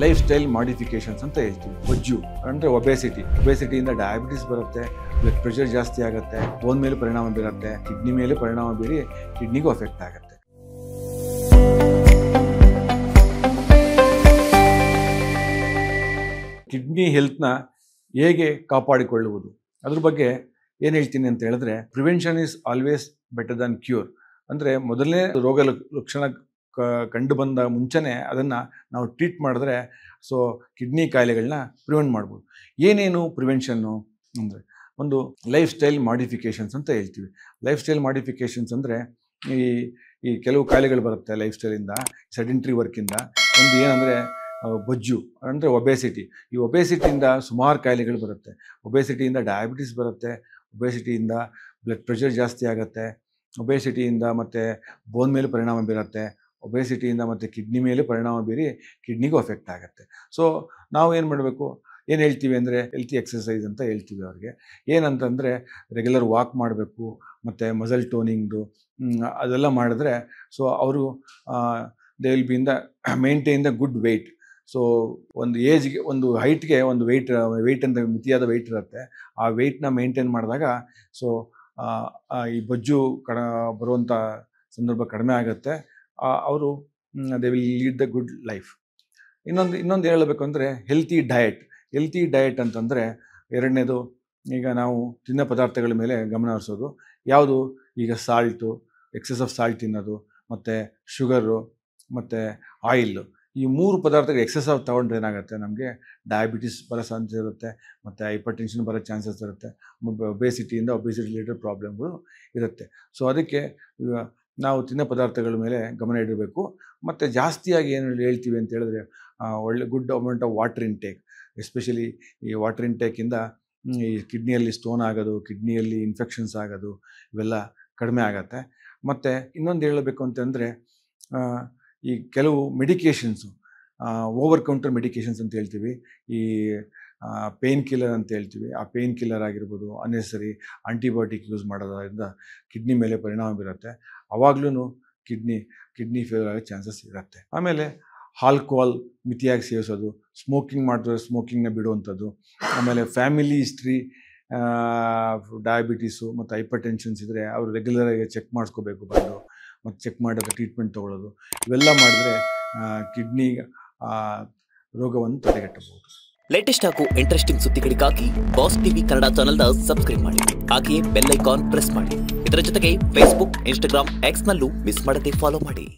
Life style modifications ಅಂತ ಹೇಳ್ತೀವಿ. ಬೊಜ್ಜು ಅಂದರೆ ಒಬೆಸಿಟಿಯಿಂದ ಡಯಾಬಿಟಿಸ್ ಬರುತ್ತೆ, ಬ್ಲಡ್ ಪ್ರೆಷರ್ ಜಾಸ್ತಿ ಆಗುತ್ತೆ, ಬೋನ್ ಮೇಲೆ ಪರಿಣಾಮ ಬೀರುತ್ತೆ, ಕಿಡ್ನಿ ಮೇಲೆ ಪರಿಣಾಮ ಬೀರಿ ಕಿಡ್ನಿಗೂ ಅಫೆಕ್ಟ್ ಆಗುತ್ತೆ. ಕಿಡ್ನಿ ಹೆಲ್ತ್ನ ಹೇಗೆ ಕಾಪಾಡಿಕೊಳ್ಳುವುದು ಅದ್ರ ಬಗ್ಗೆ ಏನು ಹೇಳ್ತೀನಿ ಅಂತ ಹೇಳಿದ್ರೆ, prevention is always better than cure. ಅಂದರೆ ಮೊದಲನೇ ರೋಗ ಲಕ್ಷಣ ಕಂಡು ಬಂದ ಮುಂಚೆನೇ ಅದನ್ನು ನಾವು ಟ್ರೀಟ್ ಮಾಡಿದ್ರೆ ಕಿಡ್ನಿ ಕಾಯಿಲೆಗಳನ್ನ ಪ್ರಿವೆಂಟ್ ಮಾಡ್ಬೋದು. ಏನೇನು ಪ್ರಿವೆನ್ಷನ್ನು ಅಂದರೆ, ಒಂದು ಲೈಫ್ ಸ್ಟೈಲ್ ಮಾಡಿಫಿಕೇಷನ್ಸ್ ಅಂತ ಹೇಳ್ತೀವಿ. ಲೈಫ್ ಸ್ಟೈಲ್ ಮಾಡಿಫಿಕೇಷನ್ಸ್ ಅಂದರೆ ಈ ಕೆಲವು ಕಾಯಿಲೆಗಳು ಬರುತ್ತೆ ಲೈಫ್ ಸ್ಟೈಲಿಂದ, ಸೆಡೆಂಟ್ರಿ ವರ್ಕಿಂದ. ಒಂದು ಏನಂದರೆ ಬೊಜ್ಜು ಅಂದರೆ ಒಬೆಸಿಟಿ. ಈ ಒಬೆಸಿಟಿಯಿಂದ ಸುಮಾರು ಕಾಯಿಲೆಗಳು ಬರುತ್ತೆ. ಒಬೆಸಿಟಿಯಿಂದ ಡಯಾಬಿಟಿಸ್ ಬರುತ್ತೆ, ಒಬೆಸಿಟಿಯಿಂದ ಬ್ಲಡ್ ಪ್ರೆಷರ್ ಜಾಸ್ತಿ ಆಗುತ್ತೆ, ಒಬೆಸಿಟಿಯಿಂದ ಮತ್ತು ಬೋನ್ ಮೇಲೆ ಪರಿಣಾಮ ಬೀರುತ್ತೆ, ಒಬೆಸಿಟಿಯಿಂದ ಮತ್ತು ಕಿಡ್ನಿ ಮೇಲೆ ಪರಿಣಾಮ ಬೀರಿ ಕಿಡ್ನಿಗೂ ಅಫೆಕ್ಟ್ ಆಗುತ್ತೆ. ನಾವು ಏನು ಮಾಡಬೇಕು, ಏನು ಹೇಳ್ತೀವಿ ಅಂದರೆ ಹೆಲ್ತಿ ಎಕ್ಸಸೈಸ್ ಅಂತ ಹೇಳ್ತೀವಿ ಅವ್ರಿಗೆ. ಏನಂತಂದರೆ ರೆಗ್ಯುಲರ್ ವಾಕ್ ಮಾಡಬೇಕು, ಮತ್ತು ಮಸಲ್ ಟೋನಿಂಗ್ದು ಅದೆಲ್ಲ ಮಾಡಿದ್ರೆ ಅವರು they will be in the maintain the good weight. ಒಂದು ಏಜ್ಗೆ, ಒಂದು ಹೈಟ್ಗೆ ಒಂದು ವೆಯ್ಟ್ ಅಂತ ಮಿತಿಯಾದ ವೆಯ್ಟ್ ಇರುತ್ತೆ. ಆ ವೆಯ್ಟ್ನ ಮೇಂಟೈನ್ ಮಾಡಿದಾಗ ಈ ಬೊಜ್ಜು ಬರುವಂಥ ಸಂದರ್ಭ ಕಡಿಮೆ ಆಗುತ್ತೆ. ಅವರು they will lead the good life. ಇನ್ನೊಂದು ಹೇಳಬೇಕು ಅಂದರೆ ಹೆಲ್ತಿ ಡಯಟ್ ಅಂತಂದರೆ, ಎರಡನೇದು, ಈಗ ನಾವು ತಿನ್ನೋ ಪದಾರ್ಥಗಳ ಮೇಲೆ ಗಮನ ಹರಿಸೋದು. ಯಾವುದು, ಈಗ ಸಾಲ್ಟು, ಎಕ್ಸೆಸ್ ಆಫ್ ಸಾಲ್ಟ್ ತಿನ್ನೋದು, ಮತ್ತು ಶುಗರು ಮತ್ತು ಆಯಿಲ್ಲು, ಈ ಮೂರು ಪದಾರ್ಥಗಳು ಎಕ್ಸೆಸ್ ಆಫ್ ತೊಗೊಂಡ್ರೆ ಏನಾಗುತ್ತೆ, ನಮಗೆ ಡಯಾಬಿಟಿಸ್ ಬರೋ ಚಾನ್ಸಸ್ ಇರುತ್ತೆ, ಮತ್ತು ಹೈಪರ್ ಟೆನ್ಷನ್ ಬರೋ ಚಾನ್ಸಸ್ ಇರುತ್ತೆ, ಒಬೆಸಿಟಿ ರಿಲೇಟೆಡ್ ಪ್ರಾಬ್ಲಮ್ಗಳು ಇರುತ್ತೆ. ಅದಕ್ಕೆ ನಾವು ತಿನ್ನೋ ಪದಾರ್ಥಗಳ ಮೇಲೆ ಗಮನ ಇಡಬೇಕು. ಮತ್ತು ಜಾಸ್ತಿಯಾಗಿ ಏನು ಹೇಳ್ತೀವಿ ಅಂತ ಹೇಳಿದ್ರೆ, ಒಳ್ಳೆ good amount of water intake. Especially ಈ ವಾಟರ್ ಇಂಟೇಕಿಂದ ಈ ಕಿಡ್ನಿಯಲ್ಲಿ ಸ್ಟೋನ್ ಆಗೋದು, ಕಿಡ್ನಿಯಲ್ಲಿ ಇನ್ಫೆಕ್ಷನ್ಸ್ ಆಗೋದು ಇವೆಲ್ಲ ಕಡಿಮೆ ಆಗುತ್ತೆ. ಮತ್ತು ಇನ್ನೊಂದು ಹೇಳಬೇಕು ಅಂತಂದರೆ, ಈ ಕೆಲವು ಮೆಡಿಕೇಷನ್ಸು, ಓವರ್ ಕೌಂಟರ್ ಮೆಡಿಕೇಷನ್ಸ್ ಅಂತ ಹೇಳ್ತೀವಿ, ಈ ಪೇನ್ ಕಿಲ್ಲರ್ ಅಂತ ಹೇಳ್ತೀವಿ. ಆ ಪೇನ್ ಕಿಲ್ಲರ್ ಆಗಿರ್ಬೋದು, ಅನ್ನೆಸರಿ ಆಂಟಿಬಯೋಟಿಕ್ ಯೂಸ್ ಮಾಡೋದ್ರಿಂದ ಕಿಡ್ನಿ ಮೇಲೆ ಪರಿಣಾಮ ಬೀರುತ್ತೆ. ಆವಾಗ್ಲೂ ಕಿಡ್ನಿ ಫೇಲ್ಯೂರ್ ಆಗೋ ಚಾನ್ಸಸ್ ಇರುತ್ತೆ. ಆಮೇಲೆ ಆಲ್ಕೋಹಾಲ್ ಮಿತಿಯಾಗಿ ಸೇವಿಸೋದು, ಸ್ಮೋಕಿಂಗ್ ಮಾಡಿದ್ರೆ ಸ್ಮೋಕಿಂಗ್ನ ಬಿಡುವಂಥದ್ದು. ಆಮೇಲೆ ಫ್ಯಾಮಿಲಿ ಹಿಸ್ಟ್ರಿ ಡಯಾಬಿಟೀಸು ಮತ್ತು ಹೈಪರ್ ಟೆನ್ಷನ್ಸ್ ಇದ್ದರೆ ಅವರು ರೆಗ್ಯುಲರಾಗಿ ಚೆಕ್ ಮಾಡಿಸ್ಕೋಬೇಕು ಬಂದು, ಮತ್ತು ಚೆಕ್ ಮಾಡೋದು, ಟ್ರೀಟ್ಮೆಂಟ್ ತೊಗೊಳ್ಳೋದು. ಇವೆಲ್ಲ ಮಾಡಿದ್ರೆ ಕಿಡ್ನಿ ರೋಗವನ್ನು ತಡೆಗಟ್ಟಬಹುದು. ಲೇಟೆಸ್ಟ್ ಹಾಗೂ ಇಂಟ್ರೆಸ್ಟಿಂಗ್ ಸುದ್ದಿಗಳಿಗಾಗಿ ಬಾಸ್ ಟಿವಿ ಕನ್ನಡ ಚಾನೆಲ್ನ ಸಬ್ಸ್ಕ್ರೈಬ್ ಮಾಡಿ. ಹಾಗೆಯೇ ಬೆಲ್ ಐಕಾನ್ ಪ್ರೆಸ್ ಮಾಡಿ. ಇದರ ಜೊತೆಗೆ ಫೇಸ್ಬುಕ್, ಇನ್ಸ್ಟಾಗ್ರಾಮ್, ಎಕ್ಸ್ನಲ್ಲೂ ಮಿಸ್ ಮಾಡದೆ ಫಾಲೋ ಮಾಡಿ.